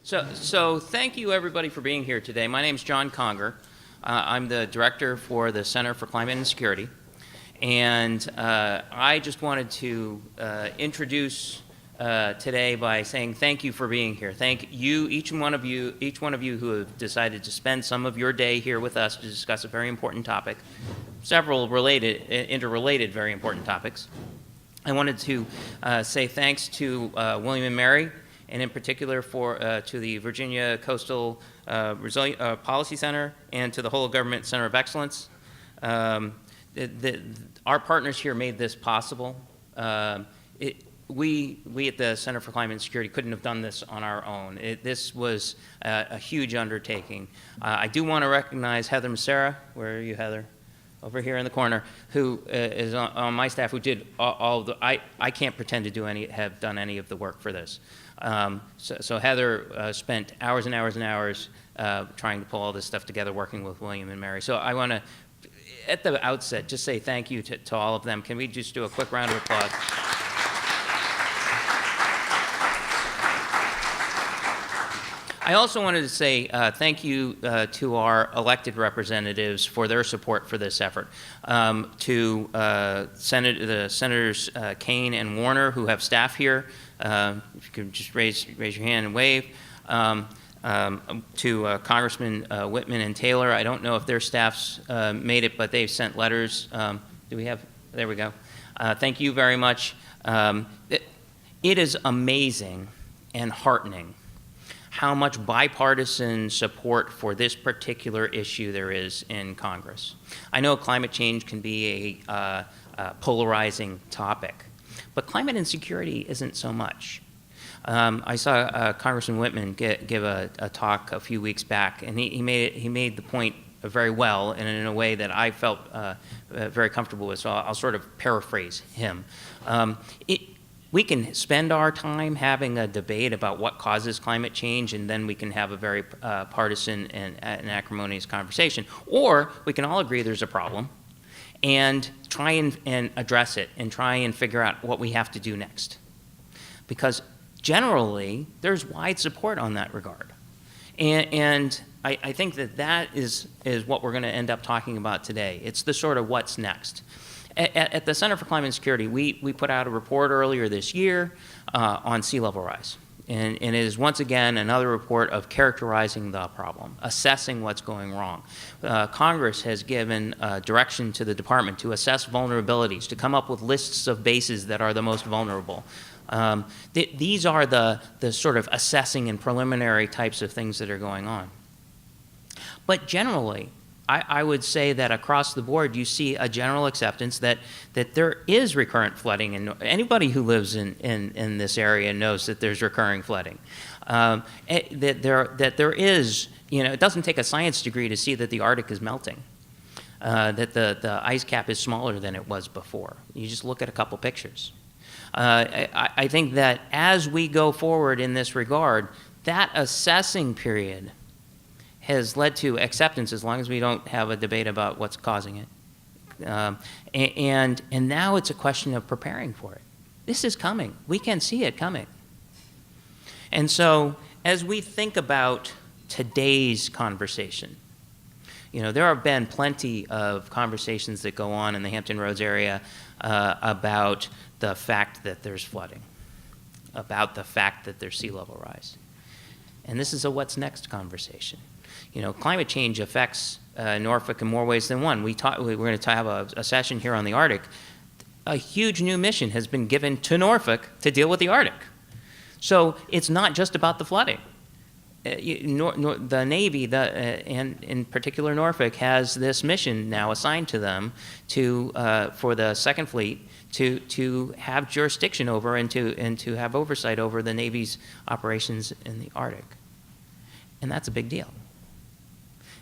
So thank you everybody for being here today. My name is John Conger. I'm the director for the Center for Climate and Security. And I just wanted to introduce today by saying thank you for being here. Thank you, each one of you who have decided to spend some of your day here with us to discuss a very important topic, several interrelated very important topics. I wanted to say thanks to William and Mary, and in particular to the Virginia Coastal Policy Center and to the Whole of Government Center of Excellence. Our partners here made this possible. We at the Center for Climate and Security couldn't have done this on our own. This was a huge undertaking. I do want to recognize Heather Massera. Where are you, Heather? Over here in the corner, who is on my staff, who did all the, I can't pretend to have done any of the work for this. So Heather spent hours and hours and hours trying to pull all this stuff together, working with William and Mary. So I want to, at the outset, just say thank you to all of them. Can we just do a quick round of applause? I also wanted to say thank you to our elected representatives for their support for this effort. To the Senators Kane and Warner, who have staff here, if you could just raise your hand and wave. To Congressman Whitman and Taylor. I don't know if their staffs made it, but they've sent letters. Do we have? There we go. Thank you very much. It is amazing and heartening how much bipartisan support for this particular issue there is in Congress. I know climate change can be a polarizing topic, but climate insecurity isn't so much. I saw Congressman Whitman give a talk a few weeks back, and he made the point very well and in a way that I felt very comfortable with, so I'll sort of paraphrase him. We can spend our time having a debate about what causes climate change, and then we can have a very partisan and acrimonious conversation. Or we can all agree there's a problem and try and address it and try and figure out what we have to do next. Because generally, there's wide support on that regard. And I think that is what we're going to end up talking about today. It's the sort of what's next. At the Center for Climate and Security, we put out a report earlier this year on sea level rise. And it is once again another report of characterizing the problem, assessing what's going wrong. Congress has given direction to the department to assess vulnerabilities, to come up with lists of bases that are the most vulnerable. These are the sort of assessing and preliminary types of things that are going on. But generally, I would say that across the board, you see a general acceptance that there is recurrent flooding, and anybody who lives in this area knows that there's recurring flooding. That there is, it doesn't take a science degree to see that the Arctic is melting, that the ice cap is smaller than it was before. You just look at a couple pictures. I think that as we go forward in this regard, that assessing period has led to acceptance, as long as we don't have a debate about what's causing it. And now it's a question of preparing for it. This is coming. We can see it coming. And so as we think about today's conversation, there have been plenty of conversations that go on in the Hampton Roads area about the fact that there's flooding, about the fact that there's sea level rise. And this is a what's next conversation. Climate change affects Norfolk in more ways than one. We're going to have a session here on the Arctic. A huge new mission has been given to Norfolk to deal with the Arctic. So it's not just about the flooding. The Navy, and in particular Norfolk, has this mission now assigned to them for the Second Fleet to have jurisdiction over and to have oversight over the Navy's operations in the Arctic. And that's a big deal.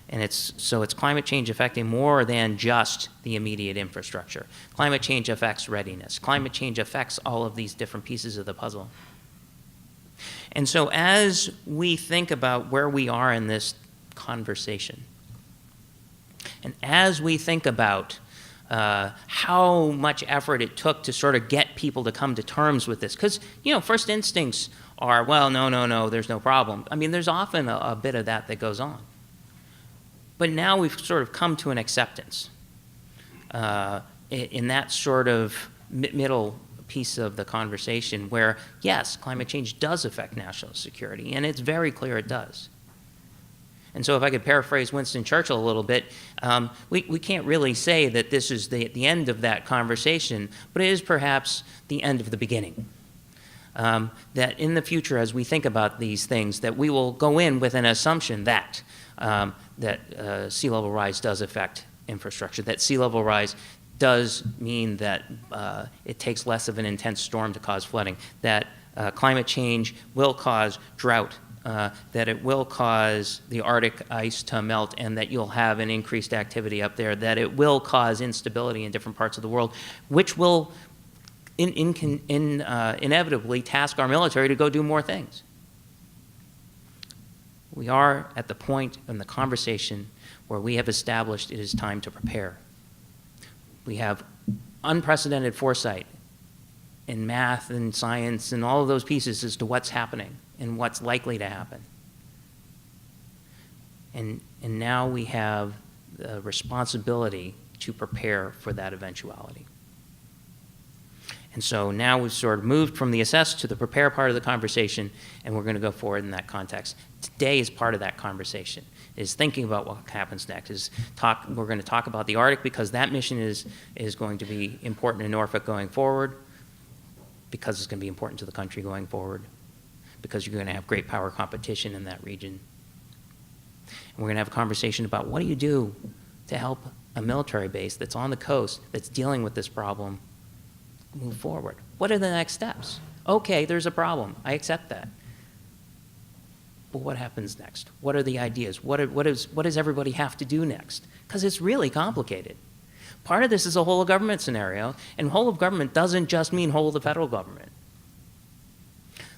And it's climate change affecting more than just the immediate infrastructure. Climate change affects readiness. Climate change affects all of these different pieces of the puzzle. And so as we think about where we are in this conversation, and as we think about how much effort it took to sort of get people to come to terms with this. Because, first instincts are, well, no, there's no problem. I mean, there's often a bit of that goes on. But now we've sort of come to an acceptance in that sort of middle piece of the conversation where, yes, climate change does affect national security, and it's very clear it does. And so if I could paraphrase Winston Churchill a little bit, we can't really say that this is the end of that conversation, but it is perhaps the end of the beginning. That in the future, as we think about these things, that we will go in with an assumption that sea level rise does affect infrastructure, that sea level rise does mean that it takes less of an intense storm to cause flooding, that climate change will cause drought, that it will cause the Arctic ice to melt, and that you'll have an increased activity up there, that it will cause instability in different parts of the world, which will inevitably task our military to go do more things. We are at the point in the conversation where we have established it is time to prepare. We have unprecedented foresight in math and science and all of those pieces as to what's happening and what's likely to happen. And now we have the responsibility to prepare for that eventuality. And so now we've sort of moved from the assess to the prepare part of the conversation, and we're going to go forward in that context. Today is part of that conversation, is thinking about what happens next. We're going to talk about the Arctic because that mission is going to be important in Norfolk going forward, because it's going to be important to the country going forward, because you're going to have great power competition in that region. And we're going to have a conversation about what do you do to help a military base that's on the coast, that's dealing with this problem, move forward. What are the next steps? Okay, there's a problem. I accept that. But what happens next? What are the ideas? What does everybody have to do next? Because it's really complicated. Part of this is a whole of government scenario, and whole of government doesn't just mean whole of the federal government.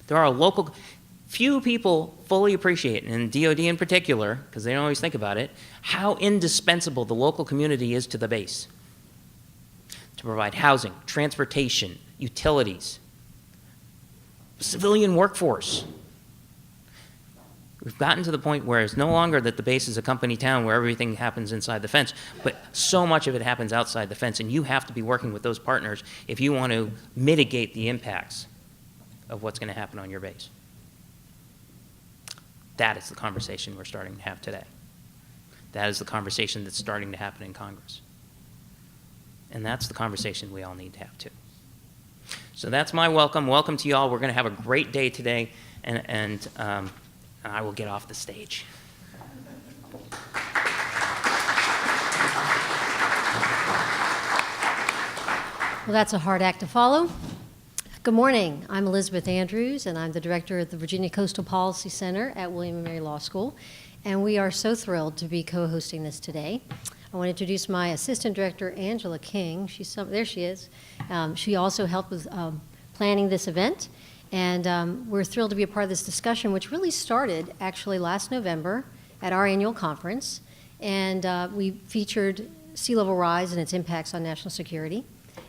There are few people fully appreciate, and DOD in particular, because they don't always think about it, how indispensable the local community is to the base. To provide housing, transportation, utilities, civilian workforce. We've gotten to the point where it's no longer that the base is a company town where everything happens inside the fence, but so much of it happens outside the fence, and you have to be working with those partners if you want to mitigate the impacts of what's going to happen on your base. That is the conversation we're starting to have today. That is the conversation that's starting to happen in Congress. And that's the conversation we all need to have too. So that's my welcome. Welcome to you all. We're going to have a great day today, and I will get off the stage. Well, that's a hard act to follow. Good morning. I'm Elizabeth Andrews, and I'm the director of the Virginia Coastal Policy Center at William & Mary Law School. And we are so thrilled to be co-hosting this today. I want to introduce my assistant director, Angela King. There she is. She also helped with planning this event. And we're thrilled to be a part of this discussion, which really started actually last November at our annual conference. And we featured sea level rise and its impacts on national security.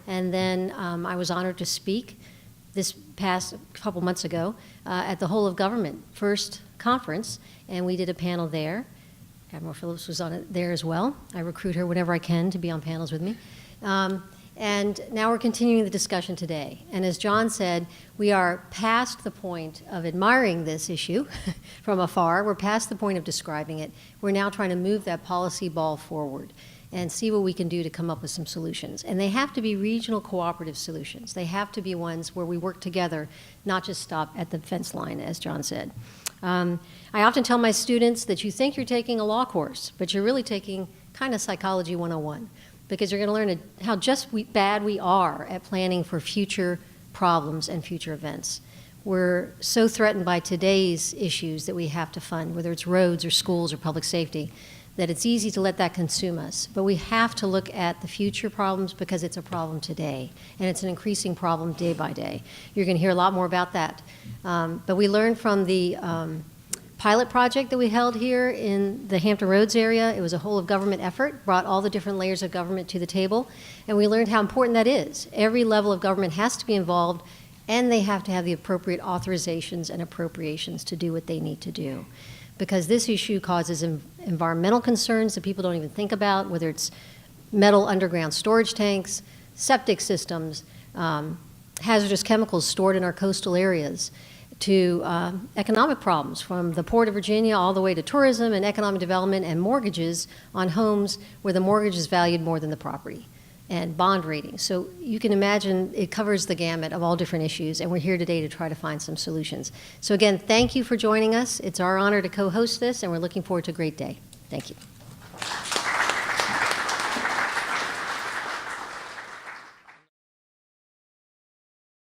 And then I was honored to speak this past couple months ago at the Whole of Government first conference, and we did a panel there. Admiral Phillips was on it there as well. I recruit her whenever I can to be on panels with me. And now we're continuing the discussion today. And as John said, we are past the point of admiring this issue from afar. We're past the point of describing it. We're now trying to move that policy ball forward and see what we can do to come up with some solutions. And they have to be regional cooperative solutions. They have to be ones where we work together, not just stop at the fence line, as John said. I often tell my students that you think you're taking a law course, but you're really taking kind of psychology 101, because you're going to learn how bad we are at planning for future problems and future events. We're so threatened by today's issues that we have to fund, whether it's roads or schools or public safety, that it's easy to let that consume us. But we have to look at the future problems because it's a problem today, and it's an increasing problem day by day. You're going to hear a lot more about that. But we learned from the pilot project that we held here in the Hampton Roads area. It was a whole of government effort, brought all the different layers of government to the table, and we learned how important that is. Every level of government has to be involved, and they have to have the appropriate authorizations and appropriations to do what they need to do. Because this issue causes environmental concerns that people don't even think about, whether it's metal underground storage tanks, septic systems, hazardous chemicals stored in our coastal areas, to economic problems from the Port of Virginia all the way to tourism and economic development and mortgages on homes where the mortgage is valued more than the property, and bond ratings. So you can imagine it covers the gamut of all different issues, and we're here today to try to find some solutions. So again, thank you for joining us. It's our honor to co-host this, and we're looking forward to a great day. Thank you.